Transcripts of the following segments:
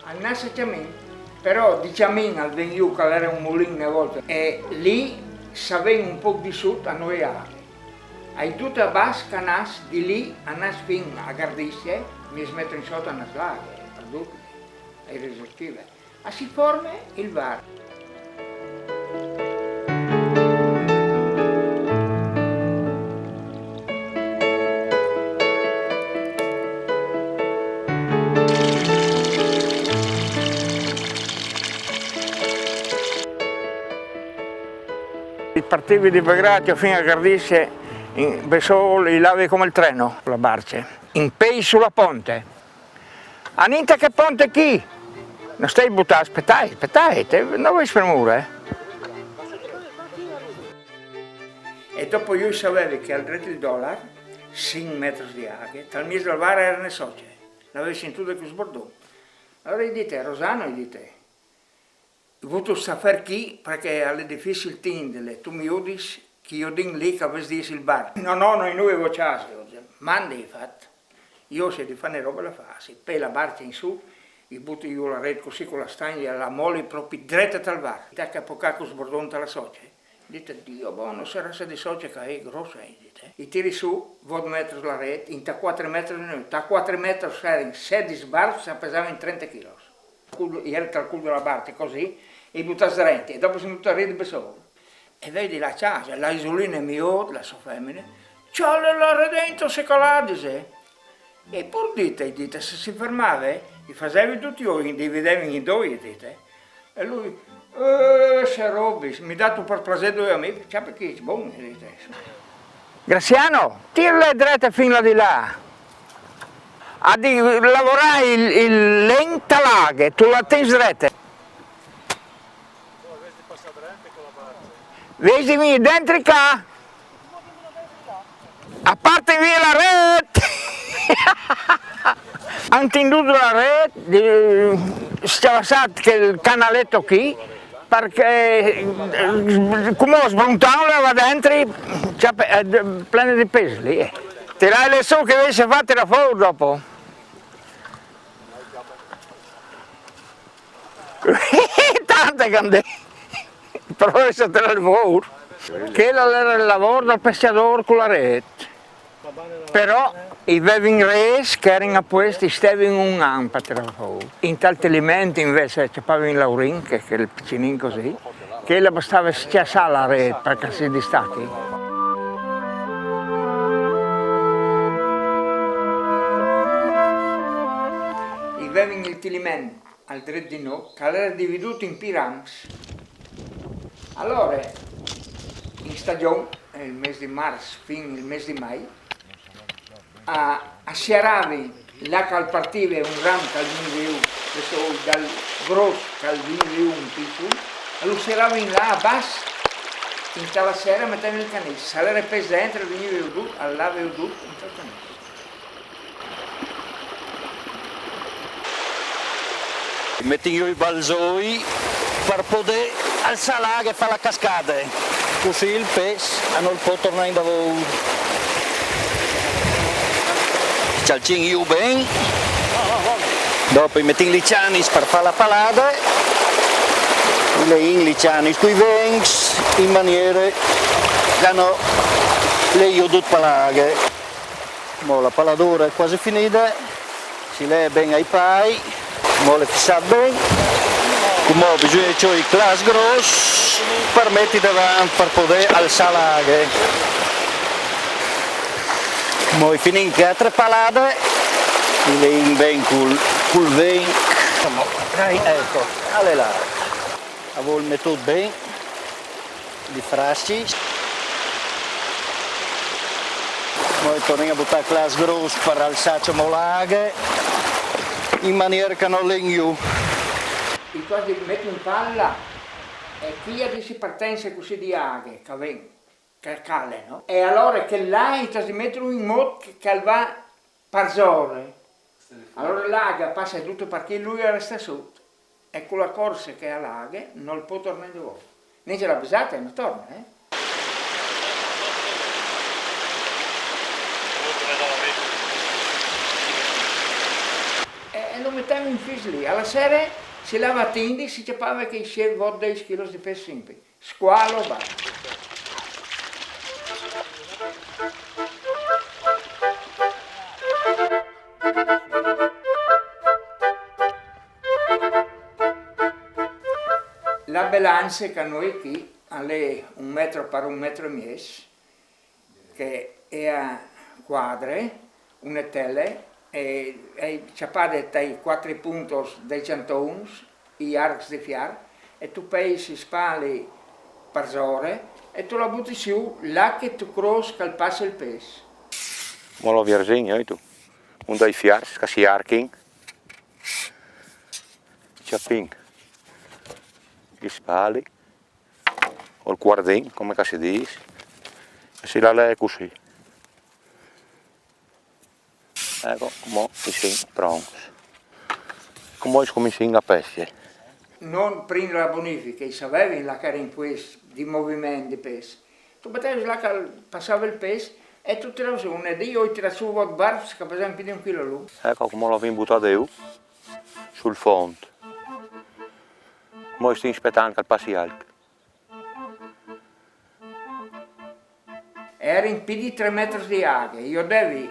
al Nassa Ciamin, però di Ciamin al Veniù, che era un mulino una volta, e lì sapeva un po' di sud a noi anche. Hai tutto a bas canas di lì a nas fin a Gardisce, mi smetto in sotto a nas laghe, per tutti, ai risortive. A si forma il VAR. Partivi di Bagratio fino a Gardisce, li lavi come il treno, la barce, in pei sulla ponte. A niente che ponte chi? Non stai buttando, aspettai, non vuoi spremere. E dopo io sapevo che al dritto il dollaro, 5 metri di acqua, tal mese del VAR era ne soce, l'avevo sentito che sbordò. Allora gli dite, Rosano, gli dite, ho voluto sapere chi, perché è difficile tindere, tu mi udis che io dico lì che avessi il bar. No, noi avevo chance, mandi fatto. Io se di fare roba la faccio, poi la barca in su, io butto io la rete così con la stagna, la molli proprio dritta dal bar. Da che poco sbordonta la socia. Dite, Dio buono, sarà se di socia che è grossa, dite. I tiri su, 20 metri la rete, in 4 metri di noi, da 4 metri c'erano 16 bar, si pesavano in 30 kg. Era il culo della barca così, e butta srenti, e dopo sono venuto a ridere solo. E vedi la casa, la isolina mia, la sua femmina, c'ha la redento se caladise. E pur dite, se si fermava, gli facevi tutti io, dividevi in due, dite. E lui, se robi, mi ha dato per piacere due amici, c'è perché è buono, dite. Graziano, tirale dritta fino di là. A di lavorare il lenta laghe, tu la tens rete. Vesimi dentro qua. A parte via la rete. Hanno tenuto la rete, stava stato che il canaletto qui, perché come ho sbrontato va dentro, c'è pieno di peso lì. Tirai le su che invece fate la fuori dopo. Tante candele, però adesso te la fuori. Che era il lavoro del pescatore con la rete. Però i vevi res che erano a questi stavano un anno per tirare fuori. In tanti alimenti invece c'è in Laurin, che è il piccinino così, che la bastava schiacciare la rete perché si distacchi. I vevi il tilimento al dritto di noi, che era dividuto in piramidi. Allora, in stagione, il mese di marzo fino al mese di maggio, a Sciaravi, là che partiva un ram che veniva dal grosso che veniva un piccolo, lo Sciaravi là a basso, in tala sera metteva il canile, salire peso dentro, veniva giù, all'ave giù, in tal canile. Metti io i balzoi per poter alzare e fare la cascata, così il pesce non può tornare in lavoro. Cialcin io bene, dopo metti i licianis per fare la palada, le licianis con i vengs in maniera che hanno le io tutte palaghe. Mo la paladura è quasi finita, si leva bene ai pai, mo le fissate bene, come bisogna c'ho i class gross per mettere davanti per poter alzare l'aghe. Poi finì che altre palade, le in ben col vento, ecco, alle là, avevo messo bene, di frasci, poi torniamo a buttare class gross per alzare l'aghe, in maniera che non legno. I cosi metto in palla e qui si partenza così di aghe, che vengono. Che cale, no? E allora che là si mettono in modo che va per zone. Allora l'aga passa tutto perché lui resta sotto. E con la corsa che ha l'aga non può tornare di nuovo. Ne ce l'ha pesata e non torna, lo mettevo in fis lì. Alla sera si lava a tindi, si capava che scendeva 10 kg di pesce sempre. Squalo, va. La bilancia che noi qui ha 1 metro per 1 metro e mezzo, che è a quadre, una tele, e ciappate dai 4 punti dei 101, i arcs di fiar, e tu pesi spalli per ore, e tu la butti su, là che tu cross che passa il pesce. Ma lo weer zien, hè, tu. Un dai fiars, che si arking. Ciapping. Gli spali. O il guardin, come si dice. E si la lei così. Ecco, come si pronti. Come si a pesce. Non prendere la bonifica, sapevi là che era in questo di movimento di pesce. Tu battevi là che passava il pesce e tu tiravi su un io ho tirato su un barco che pesava più di 1 chilo lui. Ecco come l'ho buttato io sul fondo. Ora sto aspettando che passi altro. Era in più di 3 metri di acqua, io devi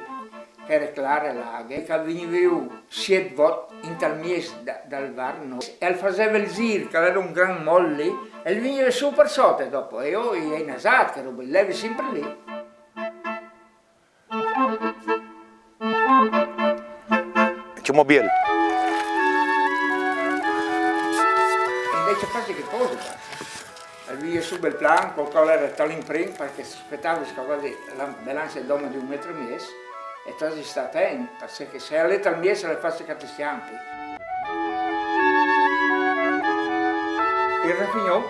reclare l'acqua, che veniva 7 volte in tal mese dal varno e faceva il giro, che era un gran molli, e veniva su per sotto dopo, e io in asato, che ero levi sempre lì. C'è mobile. Invece fate che cosa fa? Via su bel plan, col colore tal'imprim, perché aspettavo che la bilancia d'uomo di 1 metro e mezzo, e tu sta attento, perché se alle tal mese le faccio che ti schiampi. Il raffignò,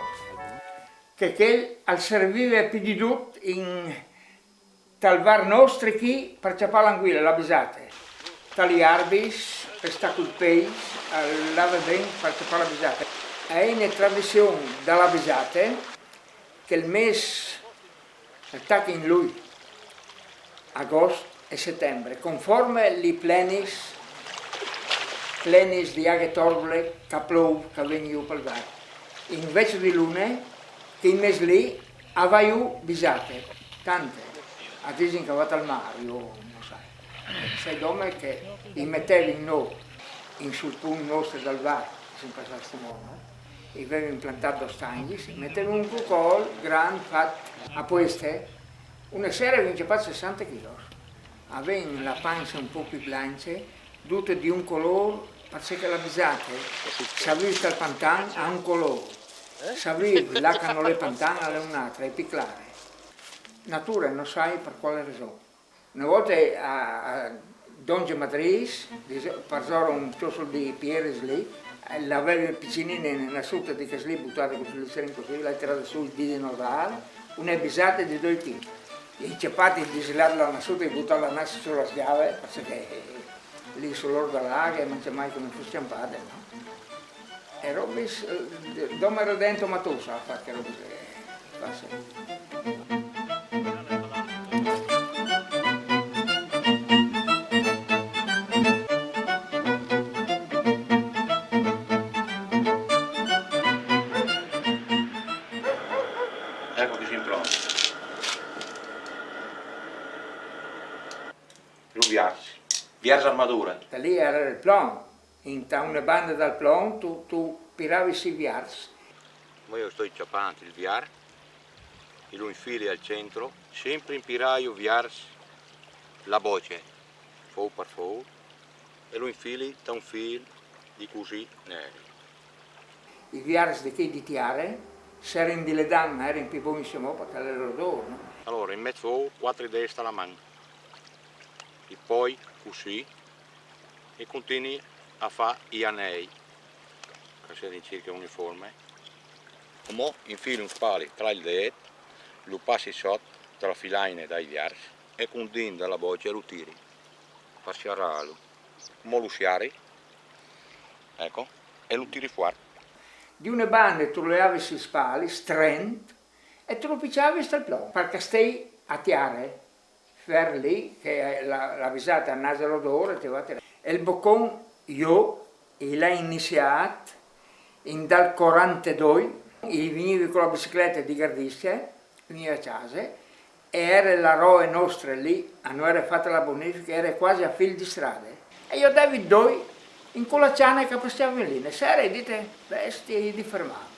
che al servire più di tutto in talvar nostri chi per ciappare l'anguilla, la bisate. Tali arbis, per sta col pesce, lava bene per ciappare la bisate. È una tradizione dalla bisate che il mese attacca in lui, agosto e settembre, conforme li plenis di aghe torbole che plov che vengono per il invece di lune, che in mese lì avevano bisate, tante, a dire che vado al mare, io non so. Sei dome che li mettevi in noi, in sul punto nostro dal bar, sempre a questo modo. E avevo implantato stagni, mettevo un cucol grande fatto a queste, una sera avevo fatto 60 kg. Avevo la pancia un po' più blanca, tutta di un colore, perché la bisate, sapevo che il pantan ha un colore, sapevo là che non le pantan ha un'altra, è più clara. Natura non sai per quale ragione. Una volta a Donge Madris, per un cioccio di Pieres lì, l'avevo piccinina nella sutta di Casli buttata così, l'ha tirata su il dito nodale, una bisata di 2 kg. I ciappati di slarla una sutta e buttare la nassa sulla schiave, perché lì sull'orda dell'acqua non c'è mai che non fosse ciampate, no? E robis, dove ero dentro Matosa a fare che robis passa. Ecco che si pronto. Lo viars armatura. Da lì era il plan, in una banda dal plan tu piravi si viars. Ma io sto inciappando il viar, e lo infili al centro, sempre in piraio viars la voce, fou per fou, e lo infili da un fil di così neri. I viars di che di tiare, se erano di le danne, erano più buonissimo perché era l'odore, no? Allora in mezzo 4 destra la mano, e poi così, e continui a fare gli anelli, che siano circa uniforme. Come infili un spali tra il dedo, lo passi sotto tra la filaina dai viars e continui dalla voce e lo tiri, per sciarrarlo. Come lo sciari, ecco, e lo tiri fuori. Di una banda tu levavi si spali, strength, e tu lo picciavi sta il plan, perché stai a tiare, fer lì, che la visata a naso l'odore, ti va a tirare. E il boccone io l'ho iniziato dal 42, venivo con la bicicletta di Gardische, veniva a casa, e era la roe nostra lì, a noi era fatta la bonifica, era quasi a fil di strade. E io devo due in quella ciana che passava lì, le sere dite vesti di fermare.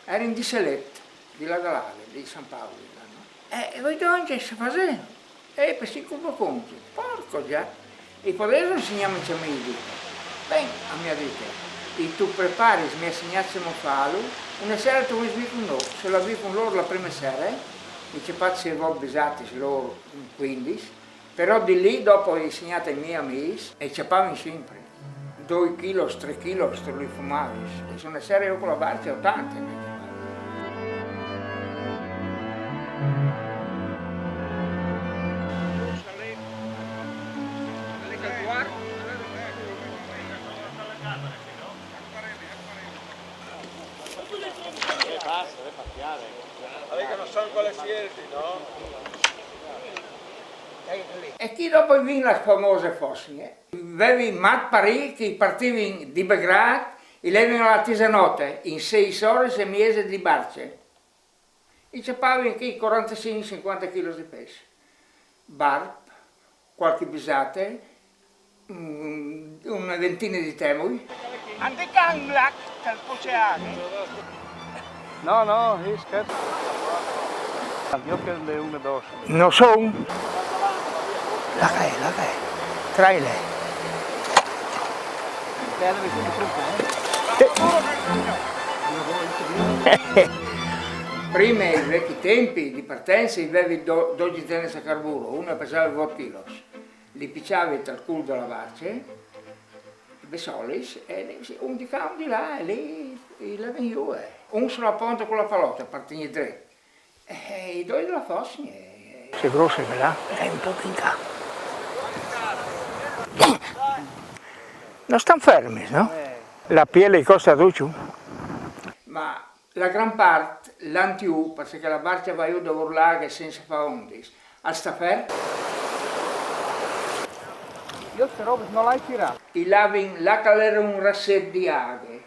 Era in Disselette, di La Galale, di San Paolo. No? E voi dove si faceva? E per si come conti, porco già. E poi adesso insegniamo in Ciamidi. Bene, a mia dite. E tu prepari, mi insegnassimo a farlo, una sera tu mi svii con loro, se la vi con loro la prima sera, mi ci faccio i voi bisatti, loro 15, però di lì dopo ho insegnato ai miei amici e ci appavano sempre, 2 kg, 3 kg, sto li fumavi, e se una sera io con la barca ho tante. Che non sono quelle sierti, no? E chi dopo vince la famosa fossile? Avevi Matt Paris che partivi di Belgrado e levano la Tisanotte in 6 ore e mesi di barce. E c'avevi anche 45-50 kg di pesce. Barb, qualche bisate, una ventina di temui. Andiamo black dal oceano. No, io scherzo. Io che le une addosso. Non so. La che, Trai lei. Prima, ai vecchi tempi di partenza, avevi 12 tenne a carburo, uno pesava 2 kg. Li picciavi dal culo della barce, besolis, e un di qua, un di là, e lì la veniva. Un sulla ponte con la palotta, partigli 3. E i due della fossa. Se grosso è là, è un po' in qua. Non stanno fermi, no? La pelle costa duccio. Ma la gran parte l'antiu, perché la barca va io da urlare senza fare ondis. A sta fermo. Io queste robe non l'hai tirato. I lavi là che era un rassetto di aghe.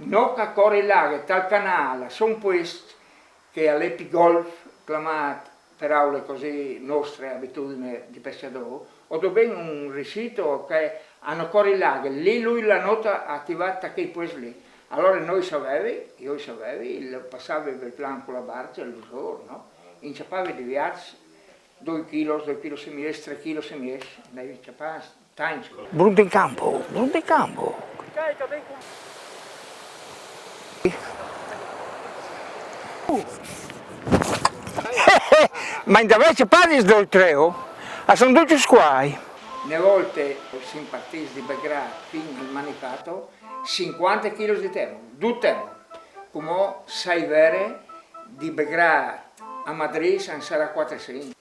Non che corre l'aghe, tal canale, sono questi che all'Epigolf, chiamato per aule così nostre abitudini di pescatore, ho dove un risito che hanno corri l'aghe, lì lui la nota attivata che poi lì. Allora noi sapevi, io sapevi, passavi per il plan con la barca, l'usore, no? Inciapavi di viaggi, 2 kg, 2 kg se mies, 3 kg se mies, devi inciapare, tanti. Brutto in campo, brutto in campo. Ma invece parli del treo, a sono tutti squai. Una volta si partì di Belgrado fino al manifato 50 kg di temo, 2 temo, come 6 vere di Belgrado a Madrid sarà 400.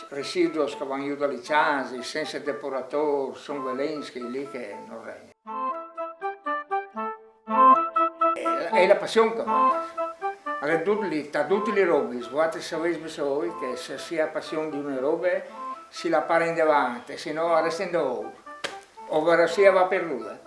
Residui che vanno giù dalle ciase, senza depuratore, sono velenschi lì che non regna. È la passione che va. Da tutti le robe, guardate se avete voi che se si ha passione di una roba si la pare in davanti, se no resta in dopo, ovvero sia va perduta.